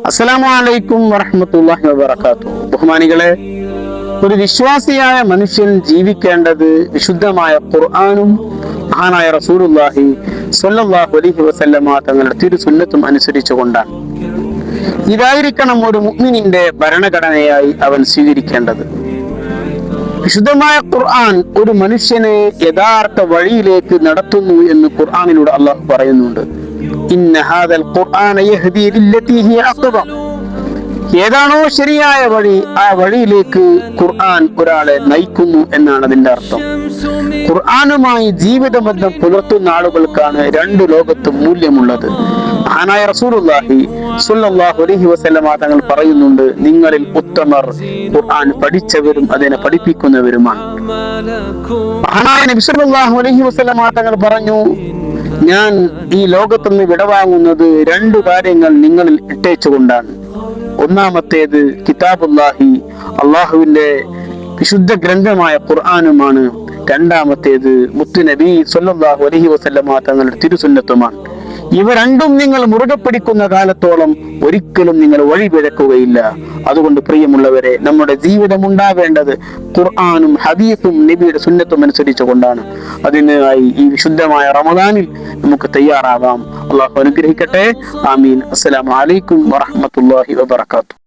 അസ്സലാമു അലൈക്കും വറഹ്മത്തുള്ളാഹി വബറകാതുഹു. ബഹുമാനികളെ, ഒരു വിശ്വാസിയായ മനുഷ്യൻ ജീവിക്കേണ്ടത് വിശുദ്ധമായ ഖുർആനും മഹാനായ റസൂലുള്ളാഹി സ്വല്ലല്ലാഹു അലൈഹി വസല്ലമ തങ്ങളുടെ തിരുസുന്നത്തും അനുസരിച്ചുകൊണ്ടാണ്. ഇതായിരിക്കണം ഒരു മുഅ്മിനിന്റെ ഭരണഘടനയായി അവൻ സ്വീകരിക്കേണ്ടത്. വിശുദ്ധമായ ഖുർആൻ ഒരു മനുഷ്യനെ യഥാർത്ഥ വഴിയിലേക്ക് നടത്തുന്നു എന്ന് ഖുർആനിലൂടെ അല്ലാഹു പറയുന്നുണ്ട്. ഇന്ന ഹാദൽ ഖുർആന യഹ്ദി ലില്ലതി ഹിയ അഖ്വം. ഏതാണോ ശരിയായ വഴി, ആ വഴിയിലേക്ക് ഖുർആൻ ഒരാളെ നയിക്കുന്നു എന്നാണ് അതിന്റെ അർത്ഥം. ഖുർആനുമായി ജീവിതബന്ധം പുലർത്തുന്ന ആളുകൾക്കാണ് രണ്ട് ലോകത്തും മൂല്യമുള്ളത്. മഹാനായ റസൂലുള്ളാഹി സ്വല്ലല്ലാഹു അലൈഹി വസല്ലമ തങ്ങൾ പറയുന്നുണ്ട്, നിങ്ങളിൽ ഉത്തമർ ഖുർആൻ പഠിച്ചവരും അതിനെ പഠിപ്പിക്കുന്നവരുമാണ്. മഹാനായ നബി സ്വല്ലല്ലാഹു അലൈഹി വസല്ലമ തങ്ങൾ പറഞ്ഞു, ഞാൻ ഈ ലോകത്തുനിന്ന് വിടവാങ്ങുന്നത് രണ്ടു കാര്യങ്ങൾ നിങ്ങളിൽ ഇട്ടേച്ചുകൊണ്ടാണ്. ഒന്നാമത്തേത് കിതാബുല്ലാഹി, അള്ളാഹുവിന്റെ വിശുദ്ധ ഗ്രന്ഥമായ ഖുർആനുമാണ്. രണ്ടാമത്തേത് മുത്തുനബി സ്വല്ലല്ലാഹു അലൈഹി വസല്ലമ തങ്ങളുടെ തിരുസുന്നത്തുമാണ്. ഇവ രണ്ടും നിങ്ങൾ മുറുകെ പിടിക്കുന്ന കാലത്തോളം ഒരിക്കലും നിങ്ങൾ വഴിപിഴക്കുകയില്ല. അതുകൊണ്ട് പ്രിയമുള്ളവരെ, നമ്മുടെ ജീവിതം ഉണ്ടാവേണ്ടത് ഖുർആനും ഹദീസും നബിയുടെ സുന്നത്തും അനുസരിച്ചു കൊണ്ടാണ്. അതിനായി ഈ വിശുദ്ധമായ റമദാനിൽ നമുക്ക് തയ്യാറാവാം. അള്ളാഹു അനുഗ്രഹിക്കട്ടെ. ആമീൻ. അസ്സലാമു അലൈക്കും വറഹ്മത്തുള്ളാഹി വബറകാതുഹു.